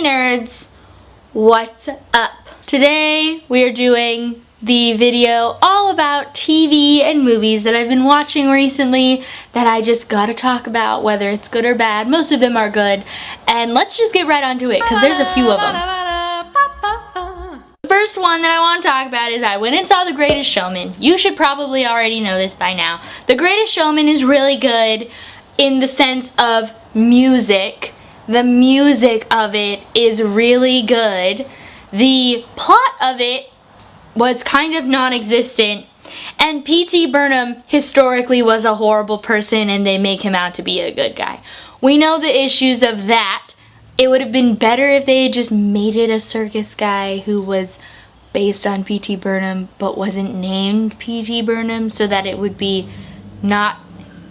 Hey nerds, what's up? Today we are doing the video all about TV and movies that I've been watching recently that I just gotta talk about, whether it's good or bad. Most of them are good, and let's just get right onto it because there's a few of them. The first one that I want to talk about is I went and saw The Greatest Showman. You should probably already know this by now. The Greatest Showman is really good in the sense of music. The music of it is really good. The plot of it was kind of non-existent, and P.T. Barnum historically was a horrible person and they make him out to be a good guy. We know the issues of that. It would have been better if they had just made it a circus guy who was based on P.T. Barnum but wasn't named P.T. Barnum, so that it would be not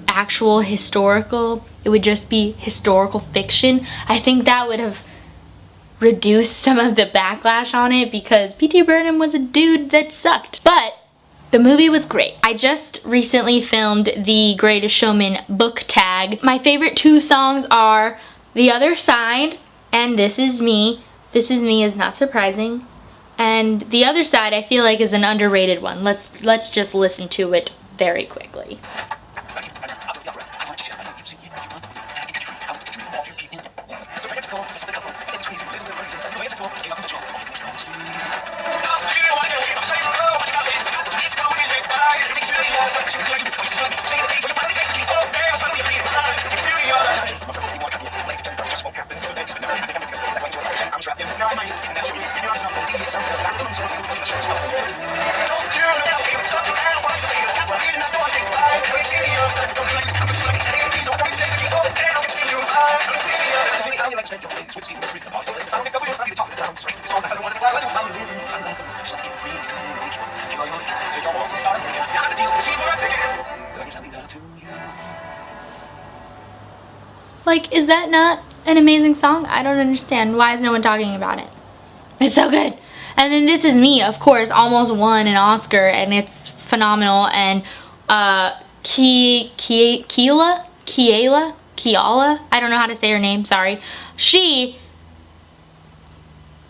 actual historical. It would just be historical fiction. I think that would have reduced some of the backlash on it because P.T. Barnum was a dude that sucked. But the movie was great. I just recently filmed the Greatest Showman book tag. My favorite two songs are The Other Side and This Is Me. This Is Me is not surprising. And The Other Side I feel like is an underrated one. Let's just listen to it very quickly. Like, is that not an amazing song? I don't understand. Why is no one talking about it? It's so good. And then This Is Me, of course, almost won an Oscar, and it's phenomenal. And Keala, I don't know how to say her name, sorry. She,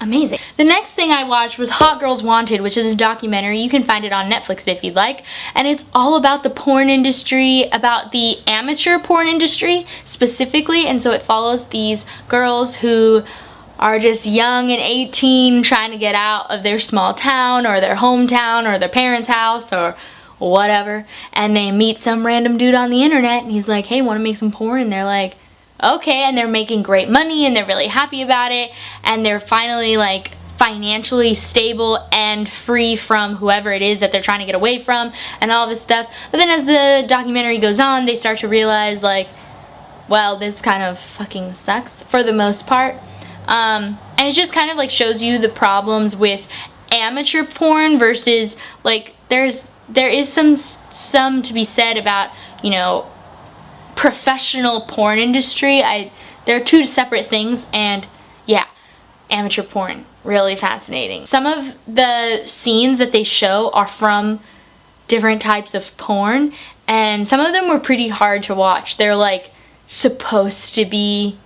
amazing. The next thing I watched was Hot Girls Wanted, which is a documentary. You can find it on Netflix if you'd like. And it's all about the porn industry, about the amateur porn industry specifically. And so it follows these girls who are just young and 18 trying to get out of their small town or their hometown or their parents' house or whatever. And they meet some random dude on the internet and he's like, hey, want to make some porn? And they're like, okay, and they're making great money and they're really happy about it, and they're finally like financially stable and free from whoever it is that they're trying to get away from and all this stuff. But then as the documentary goes on, they start to realize like, well, this kind of fucking sucks for the most part. And it just kind of like shows you the problems with amateur porn versus like there is some to be said about, you know, professional porn industry. They're two separate things, and yeah, amateur porn, really fascinating. Some of the scenes that they show are from different types of porn, and some of them were pretty hard to watch. They're like supposed to be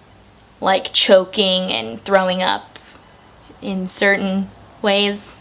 like choking and throwing up in certain ways,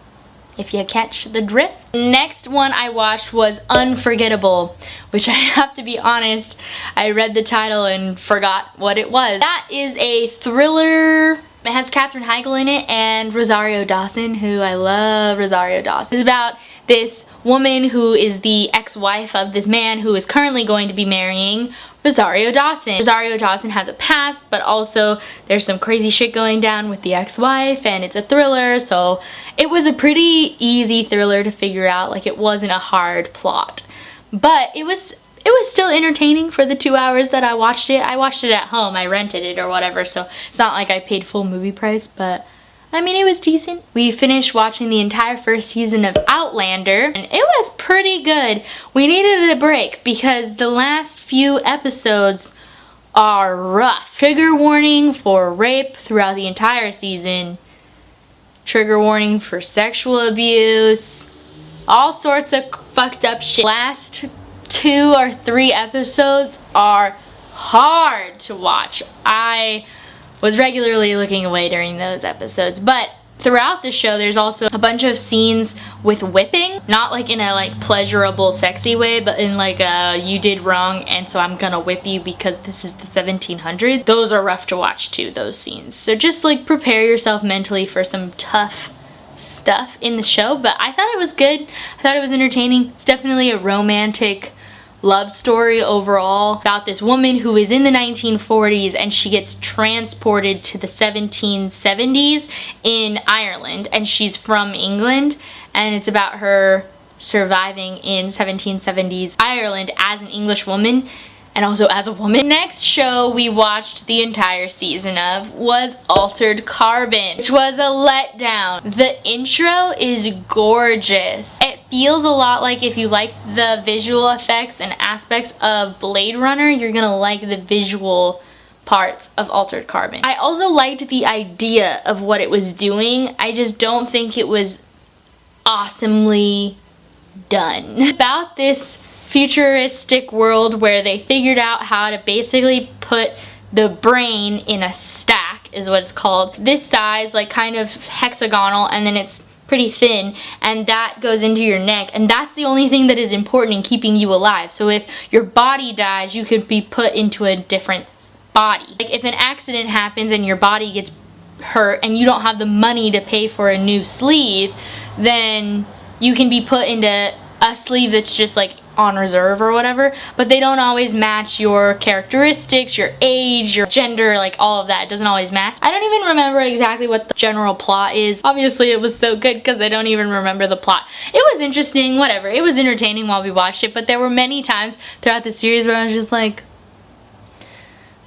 if you catch the drift. Next one I watched was Unforgettable, which I have to be honest, I read the title and forgot what it was. That is a thriller. It has Katherine Heigl in it and Rosario Dawson, who I love Rosario Dawson. It's about this woman who is the ex-wife of this man who is currently going to be marrying Rosario Dawson. Rosario Dawson has a past, but also there's some crazy shit going down with the ex-wife, and it's a thriller, so it was a pretty easy thriller to figure out. Like, it wasn't a hard plot. But it was still entertaining for the 2 hours that I watched it. I watched it at home, I rented it or whatever, so it's not like I paid full movie price, but I mean, it was decent. We finished watching the entire first season of Outlander, and it was pretty good. We needed a break because the last few episodes are rough. Trigger warning for rape throughout the entire season. Trigger warning for sexual abuse. All sorts of fucked up shit. Last 2 or 3 episodes are hard to watch. I was regularly looking away during those episodes. But throughout the show, there's also a bunch of scenes with whipping, not like in a like pleasurable sexy way, but in like a you did wrong and so I'm gonna whip you because this is the 1700s. Those are rough to watch too, those scenes. So just like prepare yourself mentally for some tough stuff in the show. But I thought it was good. I thought it was entertaining. It's definitely a romantic love story overall about this woman who is in the 1940s and she gets transported to the 1770s in Ireland, and she's from England, and it's about her surviving in 1770s Ireland as an English woman and also as a woman. Next show we watched the entire season of was Altered Carbon, which was a letdown. The intro is gorgeous. It feels a lot like, if you like the visual effects and aspects of Blade Runner, you're gonna like the visual parts of Altered Carbon. I also liked the idea of what it was doing. I just don't think it was awesomely done. About this futuristic world where they figured out how to basically put the brain in a stack, is what it's called. This size, like kind of hexagonal, and then it's pretty thin, and that goes into your neck, and that's the only thing that is important in keeping you alive. So if your body dies, you could be put into a different body. Like if an accident happens and your body gets hurt and you don't have the money to pay for a new sleeve, then you can be put into a sleeve that's just like on reserve or whatever, but they don't always match your characteristics, your age, your gender, like all of that. It doesn't always match. I don't even remember exactly what the general plot is. Obviously it was so good because I don't even remember the plot. It was interesting, whatever. It was entertaining while we watched it, but there were many times throughout the series where I was just like,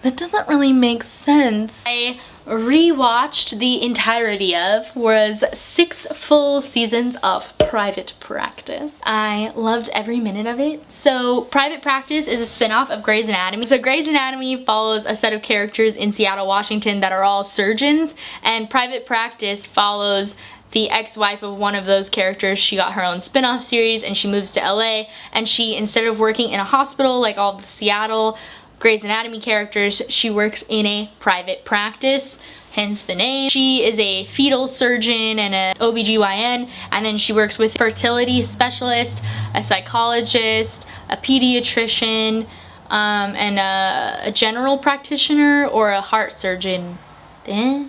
that doesn't really make sense. I rewatched the entirety of was 6 full seasons of Private Practice. I loved every minute of it. So Private Practice is a spin-off of Grey's Anatomy. So Grey's Anatomy follows a set of characters in Seattle, Washington that are all surgeons, and Private Practice follows the ex-wife of one of those characters. She got her own spin-off series and she moves to LA, and she, instead of working in a hospital like all the Seattle Grey's Anatomy characters, she works in a private practice, hence the name. She is a fetal surgeon and an OBGYN, and then she works with fertility specialist, a psychologist, a pediatrician, and a general practitioner or a heart surgeon. I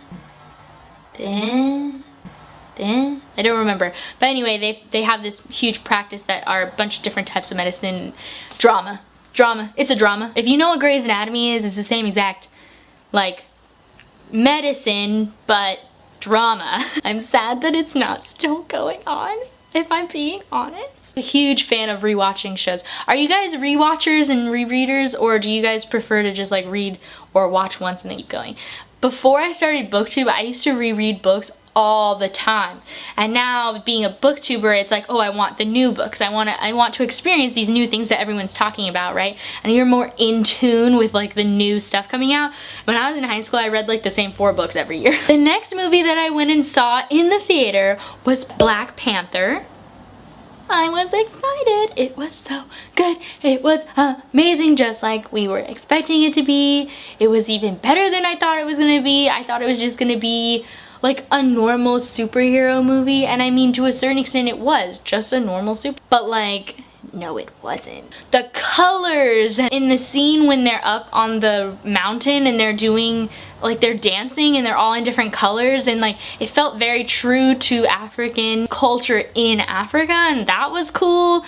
don't remember. But anyway, they have this huge practice that are a bunch of different types of medicine. Drama. It's a drama. If you know what Grey's Anatomy is, it's the same exact, like, medicine, but drama. I'm sad that it's not still going on, if I'm being honest. I'm a huge fan of rewatching shows. Are you guys rewatchers and rereaders, or do you guys prefer to just like read or watch once and then keep going? Before I started BookTube, I used to reread books all the time, and now being a booktuber, it's like, oh, I want the new books. I want to experience these new things that everyone's talking about, right? And you're more in tune with like the new stuff coming out. When I was in high school, I read like the same 4 books every year. The next movie that I went and saw in the theater was Black Panther. I was excited. It was so good. It was amazing, just like we were expecting it to be. It was even better than I thought it was gonna be. I thought it was just gonna be like a normal superhero movie, and I mean, to a certain extent it was just a normal super, but like, no, it wasn't. The colors in the scene when they're up on the mountain and they're doing, like, they're dancing and they're all in different colors, and like, it felt very true to African culture in Africa, and that was cool.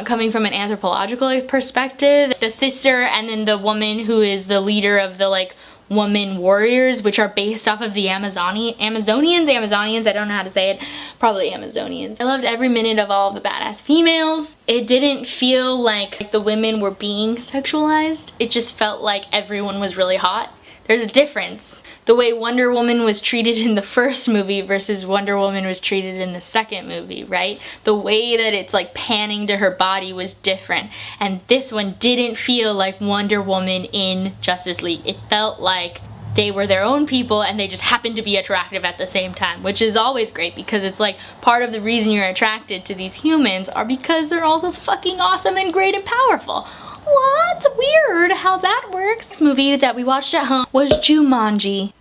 Coming from an anthropological perspective. The sister and then the woman who is the leader of the like woman warriors, which are based off of the Amazonians, I don't know how to say it, probably Amazonians. I loved every minute of all of the badass females. It didn't feel like the women were being sexualized. It just felt like everyone was really hot. There's a difference. The way Wonder Woman was treated in the first movie versus Wonder Woman was treated in the second movie, right? The way that it's like panning to her body was different. And this one didn't feel like Wonder Woman in Justice League. It felt like they were their own people and they just happened to be attractive at the same time, which is always great because it's like part of the reason you're attracted to these humans are because they're also fucking awesome and great and powerful. What? Weird how that works. This movie that we watched at home was Jumanji.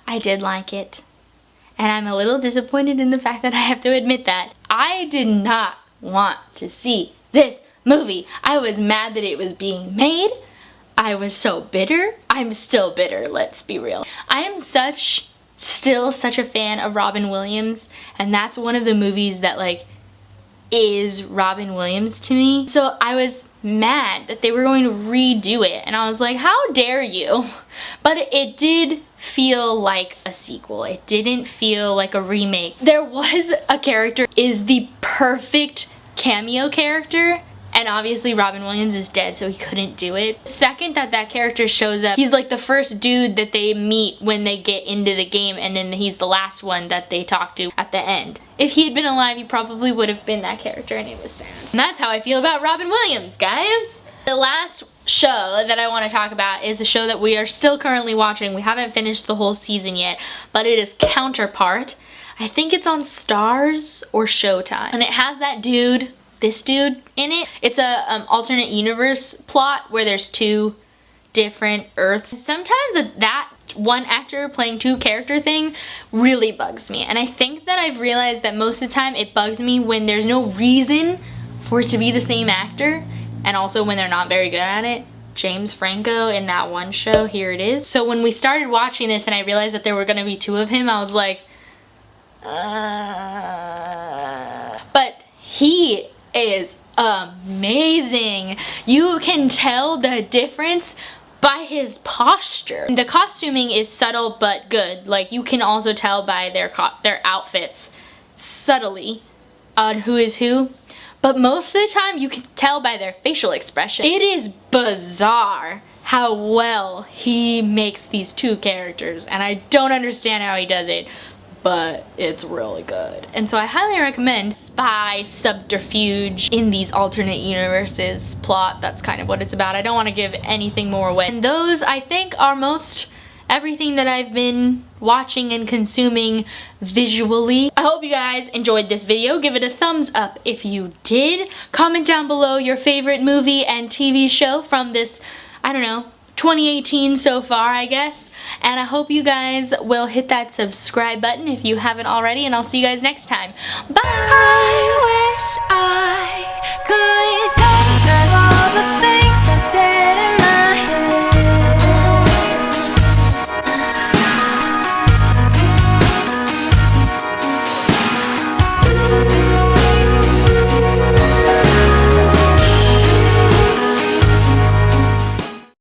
I did like it. And I'm a little disappointed in the fact that I have to admit that. I did not want to see this movie. I was mad that it was being made. I was so bitter. I'm still bitter, let's be real. I am still such a fan of Robin Williams, and that's one of the movies that like is Robin Williams to me. So I was mad that they were going to redo it, and I was like, how dare you? But it did feel like a sequel. It didn't feel like a remake. There was a character is the perfect cameo character, and obviously Robin Williams is dead, so he couldn't do it. The second that character shows up, he's like the first dude that they meet when they get into the game, and then he's the last one that they talk to at the end. If he had been alive, he probably would have been that character, and it was sad. And that's how I feel about Robin Williams, guys. The last show that I want to talk about is a show that we are still currently watching. We haven't finished the whole season yet, but it is Counterpart. I think it's on Stars or Showtime, and it has that dude, this dude in it. It's a alternate universe plot where there's two different Earths. Sometimes that one actor playing two character thing really bugs me, and I think that I've realized that most of the time it bugs me when there's no reason for it to be the same actor, and also when they're not very good at it. James Franco in that one show, here it is. So when we started watching this and I realized that there were gonna be two of him, I was like, but he is amazing. You can tell the difference by his posture. The costuming is subtle but good. Like, you can also tell by their outfits subtly on who is who. But most of the time you can tell by their facial expression. It is bizarre how well he makes these two characters, and I don't understand how he does it, but it's really good. And so I highly recommend spy subterfuge in these alternate universes plot. That's kind of what it's about. I don't want to give anything more away. And those, I think, are most everything that I've been watching and consuming visually. I hope you guys enjoyed this video. Give it a thumbs up if you did. Comment down below your favorite movie and TV show from this, I don't know, 2018 so far, I guess. And I hope you guys will hit that subscribe button if you haven't already, and I'll see you guys next time. Bye! I wish I could tell you all the things